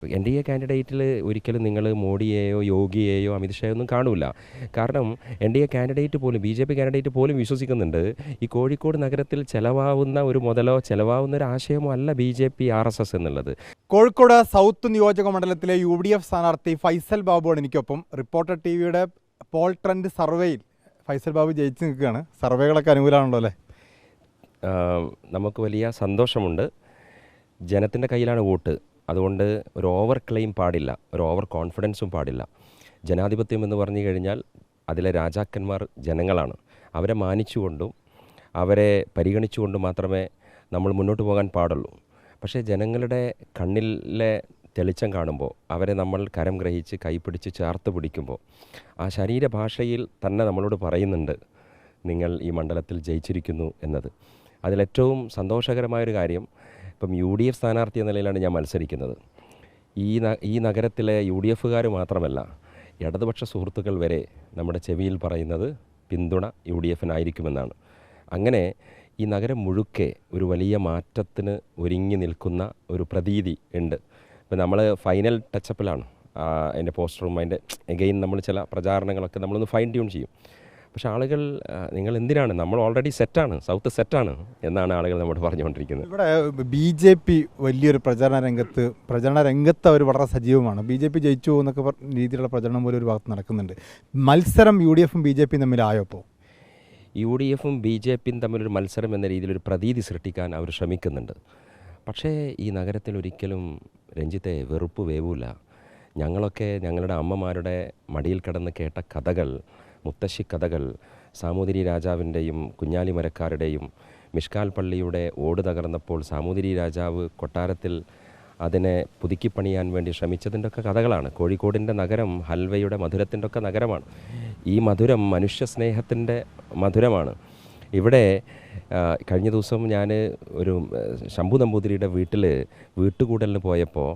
NDA കാൻഡിഡേറ്റിൽ ഒരിക്കലും നിങ്ങൾ മോഡിയെയോ യോഗിയെയോ അമിത് ഷായോ ഒന്നും കാണൂല. കാരണം എൻ.ഡി.എ കാൻഡിഡേറ്റ് പോലും ബി.ജെ.പി കാൻഡിഡേറ്റ് പോലും വിശ്വസിക്കുന്നുണ്ട് ഈ കോഴിക്കോട് നഗരത്തിൽ ചെലവാകുന്ന ഒരു മുതലോ ചെലവാകുന്ന ഒരു ആശയമോ അല്ല ബി.ജെ.പി ആർ.എസ്.എസ് എന്നുള്ളത്. കോഴിക്കോട് സൗത്ത് നിയോജക മണ്ഡലത്തിലെ യു.ഡി.എഫ് സ്ഥാനാർത്ഥി ഫൈസൽ ബാബുവാണ് എനിക്കൊപ്പം. റിപ്പോർട്ടർ ടി.വിയുടെ പോൾ ട്രെൻഡ് സർവേയിൽ ഫൈസൽ ബാബു ജയിച്ചു നിൽക്കുകയാണ്. സർവേകളൊക്കെ അനുകൂലമാണല്ലോ അല്ലേ? നമുക്ക് വലിയ സന്തോഷമുണ്ട്. ജനത്തിൻ്റെ കയ്യിലാണ് വോട്ട്. അതുകൊണ്ട് ഒരു ഓവർ ക്ലെയിം പാടില്ല, ഒരു ഓവർ കോൺഫിഡൻസും പാടില്ല. ജനാധിപത്യം എന്ന് പറഞ്ഞു കഴിഞ്ഞാൽ അതിലെ രാജാക്കന്മാർ ജനങ്ങളാണ്. അവരെ മാനിച്ചുകൊണ്ടും അവരെ പരിഗണിച്ചുകൊണ്ടും മാത്രമേ നമ്മൾ മുന്നോട്ട് പോകാൻ പാടുള്ളൂ. പക്ഷേ ജനങ്ങളുടെ കണ്ണിലെ തെളിച്ചം കാണുമ്പോൾ അവരെ നമ്മൾ കരം ഗ്രഹിച്ച് കൈപ്പിടിച്ച് ചേർത്ത് പിടിക്കുമ്പോൾ ആ ശരീരഭാഷയിൽ തന്നെ നമ്മളോട് പറയുന്നുണ്ട് നിങ്ങൾ ഈ മണ്ഡലത്തിൽ ജയിച്ചിരിക്കുന്നു എന്നത്. അതിലേറ്റവും സന്തോഷകരമായൊരു കാര്യം, ഇപ്പം യു.ഡി.എഫ് സ്ഥാനാർത്ഥി എന്ന നിലയിലാണ് ഞാൻ മത്സരിക്കുന്നത്. ഈ നഗരത്തിലെ യു.ഡി.എഫുകാർ മാത്രമല്ല, ഇടതുപക്ഷ സുഹൃത്തുക്കൾ വരെ നമ്മുടെ ചെവിയിൽ പറയുന്നത് പിന്തുണ യു.ഡി.എഫിനായിരിക്കുമെന്നാണ്. അങ്ങനെ ഈ നഗരം മുഴുക്കെ ഒരു വലിയ മാറ്റത്തിന് ഒരുങ്ങി നിൽക്കുന്ന ഒരു പ്രതീതി ഉണ്ട്. ഇപ്പം നമ്മൾ ഫൈനൽ ടച്ചപ്പിലാണ്. അതിൻ്റെ പോസ്റ്ററും അതിൻ്റെ എഗെയിൻ നമ്മൾ ചില പ്രചാരണങ്ങളൊക്കെ നമ്മളൊന്ന് ഫൈൻ ട്യൂൺ ചെയ്യും. പക്ഷേ ആളുകൾ നിങ്ങൾ എന്തിനാണ്, നമ്മൾ ഓൾറെഡി സെറ്റാണ്, സൗത്ത് സെറ്റാണ് എന്നാണ് ആളുകൾ നമ്മോട് പറഞ്ഞുകൊണ്ടിരിക്കുന്നത്. ഇവിടെ ബി.ജെ.പി വലിയൊരു പ്രചരണ രംഗത്ത് അവർ വളരെ സജീവമാണ്. ബി.ജെ.പി ജയിച്ചു എന്നൊക്കെ രീതിയിലുള്ള പ്രചരണം പോലും ഒരു ഭാഗത്ത് നടക്കുന്നുണ്ട്. മത്സരം യു.ഡി.എഫും ബി.ജെ.പിയും തമ്മിലായപ്പോൾ യു.ഡി.എഫും ബി.ജെ.പിയും തമ്മിലൊരു മത്സരം എന്ന രീതിയിലൊരു പ്രതീതി സൃഷ്ടിക്കാൻ അവർ ശ്രമിക്കുന്നുണ്ട്. പക്ഷേ ഈ നഗരത്തിൽ ഒരിക്കലും രഞ്ജിത്തെ വെറുപ്പ് വേവൂല. ഞങ്ങളൊക്കെ ഞങ്ങളുടെ അമ്മമാരുടെ മടിയിൽ കിടന്ന് കേട്ട കഥകൾ, മുത്തശ്ശി കഥകൾ, സാമൂതിരി രാജാവിൻ്റെയും കുഞ്ഞാലി മരക്കാരുടെയും മിഷ്കാൽ പള്ളിയുടെ ഓട് തകർന്നപ്പോൾ സാമൂതിരി രാജാവ് കൊട്ടാരത്തിൽ അതിനെ പുതുക്കിപ്പണിയാൻ വേണ്ടി ശ്രമിച്ചതിൻ്റെ ഒക്കെ കഥകളാണ്. കോഴിക്കോടിൻ്റെ നഗരം ഹൽവയുടെ മധുരത്തിൻ്റെ ഒക്കെ നഗരമാണ്. ഈ മധുരം മനുഷ്യസ്നേഹത്തിൻ്റെ മധുരമാണ്. ഇവിടെ കഴിഞ്ഞ ദിവസം ഞാൻ ഒരു ശംഭു നമ്പൂതിരിയുടെ വീട്ടുകൂടലിന് പോയപ്പോൾ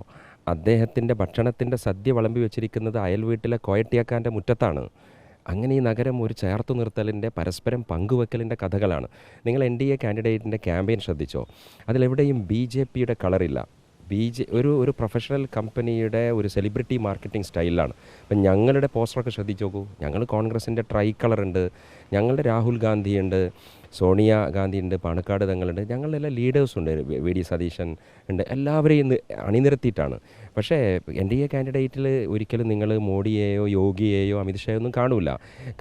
അദ്ദേഹത്തിൻ്റെ ഭക്ഷണത്തിൻ്റെ സദ്യ വിളമ്പി വെച്ചിരിക്കുന്നത് അയൽ വീട്ടിലെ കോയട്ടിയാക്കാൻ്റെ മുറ്റത്താണ്. അങ്ങനെ ഈ നഗരം ഒരു ചേർത്തു നിർത്തലിൻ്റെ പരസ്പരം പങ്കുവെക്കലിൻ്റെ കഥകളാണ്. നിങ്ങൾ എൻ.ഡി.എ കാൻഡിഡേറ്റിൻ്റെ ക്യാമ്പയിൻ ശ്രദ്ധിച്ചോ? അതിലെവിടെയും ബി.ജെ.പിയുടെ കളറില്ല. ഒരു പ്രൊഫഷണൽ കമ്പനിയുടെ ഒരു സെലിബ്രിറ്റി മാർക്കറ്റിംഗ് സ്റ്റൈലാണ്. ഇപ്പം ഞങ്ങളുടെ പോസ്റ്ററൊക്കെ ശ്രദ്ധിച്ച് നോക്കൂ. ഞങ്ങൾ കോൺഗ്രസിൻ്റെ ട്രൈ കളറുണ്ട്, ഞങ്ങളുടെ രാഹുൽ ഗാന്ധിയുണ്ട്, സോണിയ ഗാന്ധിയുണ്ട്, പാണക്കാട് തങ്ങളുണ്ട്, ഞങ്ങളുടെ എല്ലാ ലീഡേഴ്സുണ്ട്, വി.ഡി. സതീശൻ ഉണ്ട്. എല്ലാവരെയും അണിനിരത്തിയിട്ടാണ്. പക്ഷേ എൻ.ഡി.എ കാൻഡിഡേറ്റിൽ ഒരിക്കലും നിങ്ങൾ മോഡിയെയോ യോഗിയെയോ അമിത് ഷായോ ഒന്നും കാണൂല.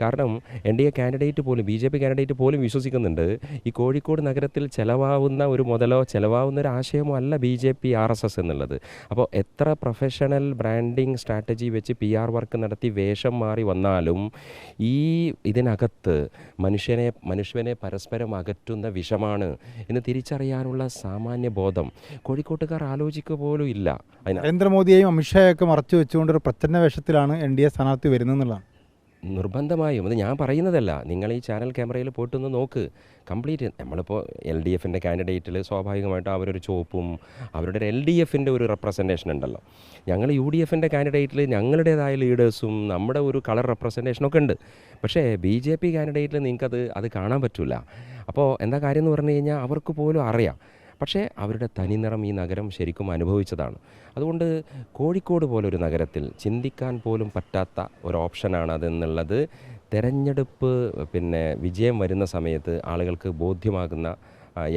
കാരണം എൻ.ഡി.എ കാൻഡിഡേറ്റ് പോലും ബി.ജെ.പി കാൻഡിഡേറ്റ് പോലും വിശ്വസിക്കുന്നുണ്ട് ഈ കോഴിക്കോട് നഗരത്തിൽ ചെലവാകുന്ന ഒരു മുതലോ ചെലവാകുന്ന ഒരു ആശയമോ അല്ല ബി.ജെ.പി ആർ.എസ്.എസ് എന്നുള്ളത്. അപ്പോൾ എത്ര പ്രൊഫഷണൽ ബ്രാൻഡിങ് സ്ട്രാറ്റജി വെച്ച് PR വർക്ക് നടത്തി വേഷം മാറി വന്നാലും ഇതിനകത്ത് മനുഷ്യനെ പരസ്പരം അകറ്റുന്ന വിഷമാണ് എന്ന് തിരിച്ചറിയാനുള്ള സാമാന്യ ബോധം കോഴിക്കോട്ടുകാർ ആലോചിക്കുക പോലും ഇല്ല. നരേന്ദ്രമോദിയെയും അമിത്ഷായൊക്കെ മറച്ചു വെച്ചുകൊണ്ടൊരു പ്രച്ഛന്ന വേഷത്തിലാണ് എൻ.ഡി.എ സ്ഥാനാർത്ഥി വരുന്നതെന്നുള്ളതാണ്. നിർബന്ധമായും അത് ഞാൻ പറയുന്നതല്ല. നിങ്ങൾ ഈ ചാനൽ ക്യാമറയിൽ പോയിട്ടൊന്ന് നോക്ക്. കംപ്ലീറ്റ് നമ്മളിപ്പോൾ LDFിൻ്റെ കാൻഡിഡേറ്റിൽ സ്വാഭാവികമായിട്ടും അവരൊരു ചുവപ്പും അവരുടെ ഒരു LDFിൻ്റെ ഒരു റെപ്രസെൻറ്റേഷൻ ഉണ്ടല്ലോ. ഞങ്ങൾ UDFിൻ്റെ കാൻഡിഡേറ്റിൽ ഞങ്ങളുടേതായ ലീഡേഴ്സും നമ്മുടെ ഒരു കളർ റെപ്രസെൻറ്റേഷനൊക്കെ ഉണ്ട്. പക്ഷേ BJP കാൻഡിഡേറ്റിൽ നിങ്ങൾക്കത് കാണാൻ പറ്റില്ല. അപ്പോൾ എന്താ കാര്യം എന്ന് പറഞ്ഞു കഴിഞ്ഞാൽ അവർക്ക് പോലും അറിയാം. പക്ഷേ അവരുടെ തനിനിറം ഈ നഗരം ശരിക്കും അനുഭവിച്ചതാണ്. അതുകൊണ്ട് കോഴിക്കോട് പോലൊരു നഗരത്തിൽ ചിന്തിക്കാൻ പോലും പറ്റാത്ത ഒരു ഓപ്ഷനാണ് അതെന്നുള്ളത് തെരഞ്ഞെടുപ്പ് വിജയം വരുന്ന സമയത്ത് ആളുകൾക്ക് ബോധ്യമാകുന്ന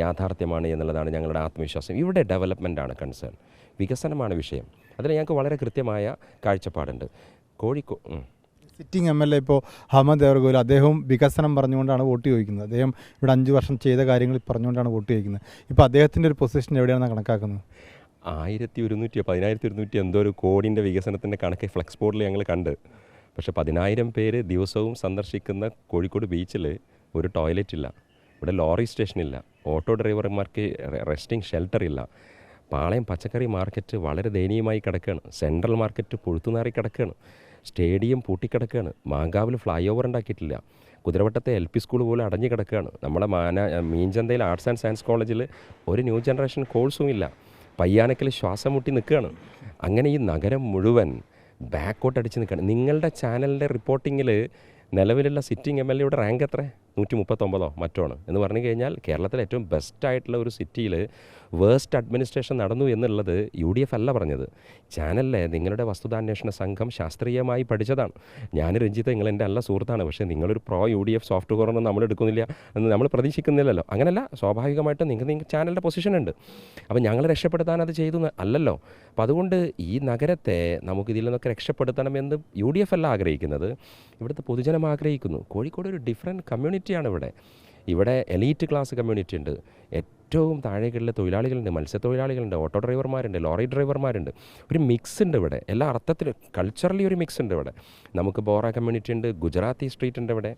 യാഥാർത്ഥ്യമാണ് എന്നുള്ളതാണ് ഞങ്ങളുടെ ആത്മവിശ്വാസം. ഇവിടെ ഡെവലപ്മെൻറ്റാണ് കൺസേൺ, വികസനമാണ് വിഷയം. അതിൽ ഞങ്ങൾക്ക് വളരെ കൃത്യമായ കാഴ്ചപ്പാടുണ്ട്. സിറ്റിംഗ് MLA ഇപ്പോൾ അഹമ്മദ് ദേവർഗോൽ, അദ്ദേഹവും വികസനം പറഞ്ഞുകൊണ്ടാണ് വോട്ട് ചോദിക്കുന്നത്. അദ്ദേഹം ഇവിടെ 5 വർഷം ചെയ്ത കാര്യങ്ങൾ പറഞ്ഞുകൊണ്ടാണ് വോട്ട് ചോദിക്കുന്നത്. ഇപ്പോൾ അദ്ദേഹത്തിൻ്റെ ഒരു പൊസിഷൻ എവിടെയാണെന്ന് കണക്കാക്കുന്നത്? 1100 എന്തോ ഒരു കോടിൻ്റെ വികസനത്തിൻ്റെ കണക്ക് ഫ്ലെക്സ് ബോർഡിൽ ഞങ്ങൾ കണ്ട്. പക്ഷേ 10,000 പേര് ദിവസവും സന്ദർശിക്കുന്ന കോഴിക്കോട് ബീച്ചിൽ ഒരു ടോയ്ലറ്റ് ഇല്ല, ഇവിടെ ലോറി സ്റ്റേഷനില്ല, ഓട്ടോ ഡ്രൈവർമാർക്ക് റെസ്റ്റിംഗ് ഷെൽട്ടർ ഇല്ല. പാളയം പച്ചക്കറി മാർക്കറ്റ് വളരെ ദയനീയമായി കിടക്കുകയാണ്. സെൻട്രൽ മാർക്കറ്റ് പുഴുത്തുനാറി കിടക്കുകയാണ്. സ്റ്റേഡിയം പൂട്ടിക്കിടക്കുകയാണ്. മാങ്കാവിൽ ഫ്ലൈ ഓവർ ഉണ്ടാക്കിയിട്ടില്ല. കുതിരവട്ടത്തെ LP സ്കൂൾ പോലെ അടഞ്ഞു കിടക്കുകയാണ്. നമ്മുടെ മീൻചന്തയിൽ ആർട്സ് ആൻഡ് സയൻസ് കോളേജിൽ ഒരു ന്യൂ ജനറേഷൻ കോഴ്സും ഇല്ല. പയ്യാനക്കൽ ശ്വാസം മുട്ടി നിൽക്കുകയാണ്. അങ്ങനെ ഈ നഗരം മുഴുവൻ ബാക്കോട്ട് അടിച്ച് നിൽക്കുകയാണ്. നിങ്ങളുടെ ചാനലിൻ്റെ റിപ്പോർട്ടിങ്ങിൽ നിലവിലുള്ള സിറ്റിംഗ് MLAയുടെ റാങ്ക് എത്ര? 139 മറ്റോ ആണ് എന്ന് പറഞ്ഞു കഴിഞ്ഞാൽ കേരളത്തിലെ ഏറ്റവും ബെസ്റ്റായിട്ടുള്ള ഒരു സിറ്റിയിൽ വേസ്റ്റ് അഡ്മിനിസ്ട്രേഷൻ നടന്നു എന്നുള്ളത് UDF അല്ല പറഞ്ഞത്. ചാനലിലെ നിങ്ങളുടെ വസ്തുതാന്വേഷണ സംഘം ശാസ്ത്രീയമായി പഠിച്ചതാണ്. ഞാൻ രഞ്ജിത്ത് നിങ്ങൾ എൻ്റെ നല്ല സുഹൃത്താണ്, പക്ഷേ നിങ്ങളൊരു പ്രോ UDF സോഫ്റ്റ് കോർണർ നമ്മൾ എടുക്കുന്നില്ല എന്ന് നമ്മൾ പ്രതീക്ഷിക്കുന്നില്ലല്ലോ. അങ്ങനെയല്ല, സ്വാഭാവികമായിട്ടും നിങ്ങൾക്ക് ചാനലിൻ്റെ പൊസിഷൻ ഉണ്ട്. അപ്പോൾ ഞങ്ങൾ രക്ഷപ്പെടുത്താൻ അത് ചെയ്തു അല്ലല്ലോ. അപ്പോൾ അതുകൊണ്ട് ഈ നഗരത്തെ നമുക്ക് ഇതിൽ നിന്നൊക്കെ രക്ഷപ്പെടുത്തണമെന്ന് UDF അല്ല ആഗ്രഹിക്കുന്നത്, ഇവിടുത്തെ പൊതുജനം ആഗ്രഹിക്കുന്നു. കോഴിക്കോട് ഒരു ഡിഫറെൻറ്റ് കമ്മ്യൂണിറ്റിയാണ് ഇവിടെ എലീറ്റ് ക്ലാസ് കമ്മ്യൂണിറ്റി ഉണ്ട്, ഏറ്റവും താഴേക്കുള്ള തൊഴിലാളികളുണ്ട്, മത്സ്യത്തൊഴിലാളികളുണ്ട്, ഓട്ടോ ഡ്രൈവർമാരുണ്ട്, ലോറി ഡ്രൈവർമാരുണ്ട്. ഒരു മിക്സ് ഉണ്ട് ഇവിടെ, എല്ലാ അർത്ഥത്തിലും കൾച്ചറലി ഒരു മിക്സ് ഉണ്ട് ഇവിടെ. നമുക്ക് ബോറ കമ്മ്യൂണിറ്റി ഉണ്ട്, ഗുജറാത്തി സ്ട്രീറ്റ് ഉണ്ട് ഇവിടെ,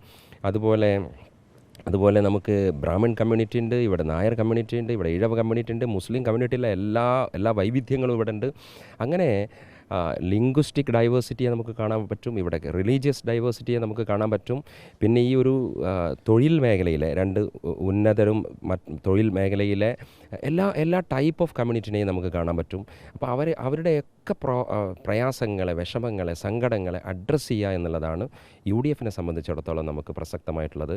അതുപോലെ നമുക്ക് ബ്രാഹ്മൺ കമ്മ്യൂണിറ്റി ഉണ്ട്, ഇവിടെ നായർ കമ്മ്യൂണിറ്റി ഉണ്ട്, ഇവിടെ ഈഴവ കമ്മ്യൂണിറ്റി ഉണ്ട്, മുസ്ലിം കമ്മ്യൂണിറ്റിയിലെ എല്ലാ വൈവിധ്യങ്ങളും ഇവിടെ ഉണ്ട്. അങ്ങനെ ലിംഗ്വിസ്റ്റിക് ഡൈവേഴ്സിറ്റിയെ നമുക്ക് കാണാൻ പറ്റും, ഇവിടെ റിലീജിയസ് ഡൈവേഴ്സിറ്റിയെ നമുക്ക് കാണാൻ പറ്റും. പിന്നെ ഈ ഒരു തൊഴിൽ മേഖലയിലെ രണ്ട് ഉന്നതരും തൊഴിൽ മേഖലയിലെ എല്ലാ ടൈപ്പ് ഓഫ് കമ്മ്യൂണിറ്റിനെയും നമുക്ക് കാണാൻ പറ്റും. അപ്പോൾ അവരുടെയൊക്കെ പ്രയാസങ്ങളെ, വിഷമങ്ങളെ, സങ്കടങ്ങളെ അഡ്രസ്സ് ചെയ്യുക എന്നുള്ളതാണ് UDFനെ സംബന്ധിച്ചിടത്തോളം നമുക്ക് പ്രസക്തമായിട്ടുള്ളത്.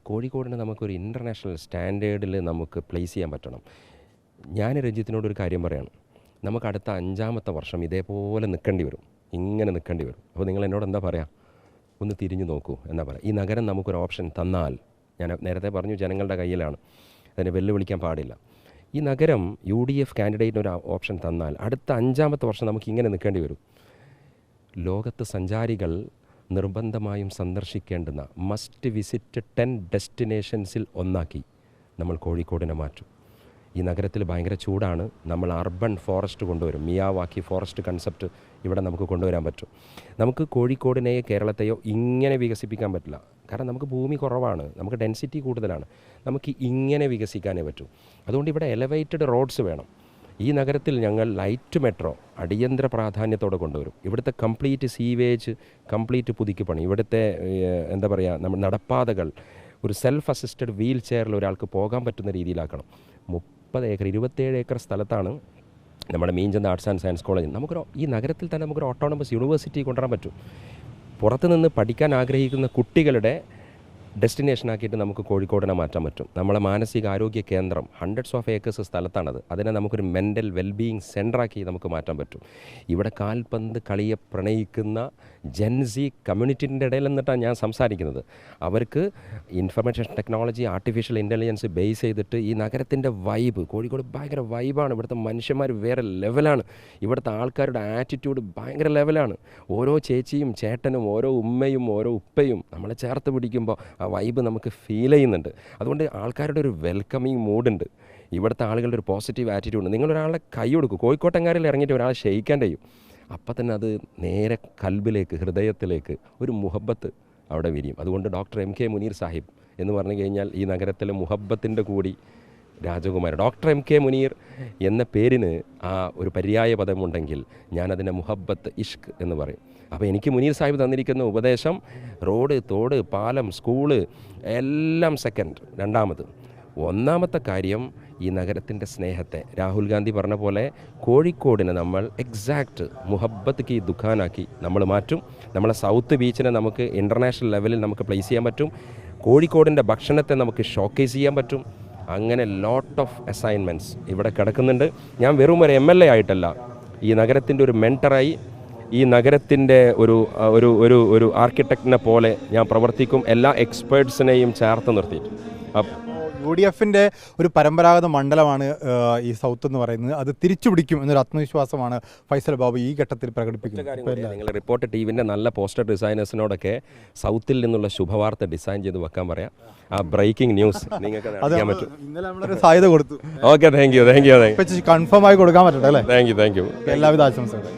കോഴിക്കോടിനെ നമുക്കൊരു ഇൻ്റർനാഷണൽ സ്റ്റാൻഡേർഡിൽ നമുക്ക് പ്ലേസ് ചെയ്യാൻ പറ്റണം. ഞാൻ രഞ്ജിത്തിനോടൊരു കാര്യം പറയാണ്, നമുക്ക് അടുത്ത 5-ാമത്തെ വർഷം ഇതേപോലെ നിൽക്കേണ്ടി വരും, ഇങ്ങനെ നിൽക്കേണ്ടി വരും. അപ്പോൾ നിങ്ങൾ എന്നോട് എന്താ പറയുക? ഒന്ന് തിരിഞ്ഞു നോക്കൂ എന്നാ പറയാം. ഈ നഗരം നമുക്കൊരു ഓപ്ഷൻ തന്നാൽ, ഞാൻ നേരത്തെ പറഞ്ഞു ജനങ്ങളുടെ കയ്യിലാണ്, അതിനെ വെല്ലുവിളിക്കാൻ പാടില്ല. ഈ നഗരം UDF കാൻഡിഡേറ്റിന് ഒരു ഓപ്ഷൻ തന്നാൽ അടുത്ത 5-ാമത്തെ വർഷം നമുക്ക് ഇങ്ങനെ നിൽക്കേണ്ടി വരും. ലോകത്ത് സഞ്ചാരികൾ നിർബന്ധമായും സന്ദർശിക്കേണ്ടുന്ന മസ്റ്റ് വിസിറ്റ് 10 ഡെസ്റ്റിനേഷൻസിൽ ഒന്നാക്കി നമ്മൾ കോഴിക്കോടിനെ മാറ്റും. ഈ നഗരത്തിൽ ഭയങ്കര ചൂടാണ്, നമ്മൾ അർബൻ ഫോറസ്റ്റ് കൊണ്ടുവരും, മിയാവാക്കി ഫോറസ്റ്റ് കൺസെപ്റ്റ് ഇവിടെ നമുക്ക് കൊണ്ടുവരാൻ പറ്റും. നമുക്ക് കോഴിക്കോടിനെയോ കേരളത്തെയോ ഇങ്ങനെ വികസിപ്പിക്കാൻ പറ്റില്ല, കാരണം നമുക്ക് ഭൂമി കുറവാണ്, നമുക്ക് ഡെൻസിറ്റി കൂടുതലാണ്, നമുക്ക് ഇങ്ങനെ വികസിക്കാനേ പറ്റൂ. അതുകൊണ്ട് ഇവിടെ എലവേറ്റഡ് റോഡ്സ് വേണം. ഈ നഗരത്തിൽ ഞങ്ങൾ ലൈറ്റ് മെട്രോ അടിയന്തര പ്രാധാന്യത്തോടെ കൊണ്ടുവരും. ഇവിടുത്തെ കംപ്ലീറ്റ് സീവേജ് കംപ്ലീറ്റ് പുതുക്കി പണി. ഇവിടുത്തെ എന്താ പറയുക, നമ്മൾ നടപ്പാതകൾ ഒരു സെൽഫ് അസിസ്റ്റഡ് വീൽ ചെയറിൽ ഒരാൾക്ക് പോകാൻ പറ്റുന്ന രീതിയിലാക്കണം. 30 ഏക്കർ 27 ഏക്കർ സ്ഥലത്താണ് നമ്മുടെ മീഞ്ചന്ത് ആർട്സ് ആൻഡ് സയൻസ് കോളേജ്. ഈ നഗരത്തിൽ തന്നെ നമുക്കൊരു ഓട്ടോണമസ് യൂണിവേഴ്സിറ്റി കൊണ്ടുവരാൻ പറ്റും. പുറത്ത് നിന്ന് പഠിക്കാൻ ആഗ്രഹിക്കുന്ന കുട്ടികളുടെ ഡെസ്റ്റിനേഷനാക്കിയിട്ട് നമുക്ക് കോഴിക്കോടിനെ മാറ്റാൻ പറ്റും. നമ്മളെ മാനസികാരോഗ്യ കേന്ദ്രം 100s ഓഫ് ഏക്കേഴ്സ് സ്ഥലത്താണത്, അതിനെ നമുക്കൊരു മെൻ്റൽ വെൽബീയിങ് സെൻ്ററാക്കി നമുക്ക് മാറ്റാൻ പറ്റും. ഇവിടെ കാൽപന്ത് കളിയെ പ്രണയിക്കുന്ന ജെൻസി കമ്മ്യൂണിറ്റിൻ്റെ ഇടയിൽ നിന്നിട്ടാണ് ഞാൻ സംസാരിക്കുന്നത്. അവർക്ക് information technology, artificial intelligence base ചെയ്തിട്ട് ഈ നഗരത്തിൻ്റെ വൈബ്, കോഴിക്കോട് ഭയങ്കര വൈബാണ്. ഇവിടുത്തെ മനുഷ്യന്മാർ വേറെ ലെവലാണ്, ഇവിടുത്തെ ആൾക്കാരുടെ ആറ്റിറ്റ്യൂഡ് ഭയങ്കര ലെവലാണ്. ഓരോ ചേച്ചിയും ചേട്ടനും ഓരോ ഉമ്മയും ഓരോ ഉപ്പയും നമ്മളെ ചേർത്ത് പിടിക്കുമ്പോൾ ആ വൈബ് നമുക്ക് ഫീൽ ചെയ്യുന്നുണ്ട്. അതുകൊണ്ട് ആൾക്കാരുടെ ഒരു വെൽക്കമിങ് മൂഡുണ്ട്, ഇവിടുത്തെ ആളുകളുടെ ഒരു പോസിറ്റീവ് ആറ്റിറ്റ്യൂഡ് ഉണ്ട്. നിങ്ങളൊരാളെ കൈ കൊടുക്കും, കോഴിക്കോട്ടെങ്ങാരിൽ ഇറങ്ങിയിട്ട് ഒരാളെ ക്ഷയിക്കാൻ കഴിയും, അപ്പം തന്നെ അത് നേരെ കൽബിലേക്ക്, ഹൃദയത്തിലേക്ക് ഒരു മുഹബത്ത് അവിടെ വിരിയും. അതുകൊണ്ട് ഡോക്ടർ MK മുനീർ സാഹിബ് എന്ന് പറഞ്ഞു കഴിഞ്ഞാൽ ഈ നഗരത്തിലെ മുഹബത്തിൻ്റെ കൂടി രാജകുമാരൻ. ഡോക്ടർ MK മുനീർ എന്ന പേരിന് ആ ഒരു പര്യായ പദമുണ്ടെങ്കിൽ ഞാനതിനെ മുഹബത്ത് ഇഷ്ക് എന്ന് പറയും. അപ്പോൾ എനിക്ക് മുനീർ സാഹിബ് തന്നിരിക്കുന്ന ഉപദേശം റോഡ്, തോട്, പാലം, സ്കൂള് എല്ലാം സെക്കൻഡ്, രണ്ടാമത്. ഒന്നാമത്തെ കാര്യം ഈ നഗരത്തിൻ്റെ സ്നേഹത്തെ, രാഹുൽ ഗാന്ധി പറഞ്ഞ പോലെ കോഴിക്കോടിനെ നമ്മൾ എക്സാക്റ്റ് മുഹബത്ത് കി ദുഃഖാനാക്കി നമ്മൾ മാറ്റും. നമ്മളെ സൗത്ത് ബീച്ചിനെ നമുക്ക് ഇൻ്റർനാഷണൽ ലെവലിൽ നമുക്ക് പ്ലേസ് ചെയ്യാൻ പറ്റും. കോഴിക്കോടിൻ്റെ ഭക്ഷണത്തെ നമുക്ക് ഷോക്കേസ് ചെയ്യാൻ പറ്റും. അങ്ങനെ ലോട്ട് ഓഫ് അസൈൻമെൻറ്റ്സ് ഇവിടെ കിടക്കുന്നുണ്ട്. ഞാൻ വെറും ഒരു MLA ആയിട്ടല്ല, ഈ നഗരത്തിൻ്റെ ഒരു മെൻറ്ററായി, ഈ നഗരത്തിൻ്റെ ഒരു ആർക്കിടെക്റ്റിനെ പോലെ ഞാൻ പ്രവർത്തിക്കും, എല്ലാ എക്സ്പേർട്സിനെയും ചേർത്ത് നിർത്തിയിട്ട്. UDFൻ്റെ ഒരു പരമ്പരാഗത മണ്ഡലമാണ് ഈ സൗത്ത് എന്ന് പറയുന്നത്. അത് തിരിച്ചു പിടിക്കും എന്നൊരു ആത്മവിശ്വാസമാണ് ഫൈസൽ ബാബു ഈ ഘട്ടത്തിൽ പ്രകടിപ്പിക്കുന്നത്. നിങ്ങൾ റിപ്പോർട്ടർ TVൻ്റെ നല്ല പോസ്റ്റർ ഡിസൈനേഴ്സിനോടൊക്കെ സൗത്തിൽ നിന്നുള്ള ശുഭവാർത്ത ഡിസൈൻ ചെയ്ത് വെക്കാൻ പറയാം. ആ ബ്രേക്കിംഗ് ന്യൂസ് നിങ്ങൾക്ക് അറിയാൻ പറ്റും. ഇന്നലെ നമ്മളൊരു സാധ്യത കൊടുത്തു. Okay, thank you. കൺഫേം ആയി കൊടുക്കാൻ പറ്റട്ടെ അല്ലേ? Thank you. എല്ലാവിധ ആശംസകളും.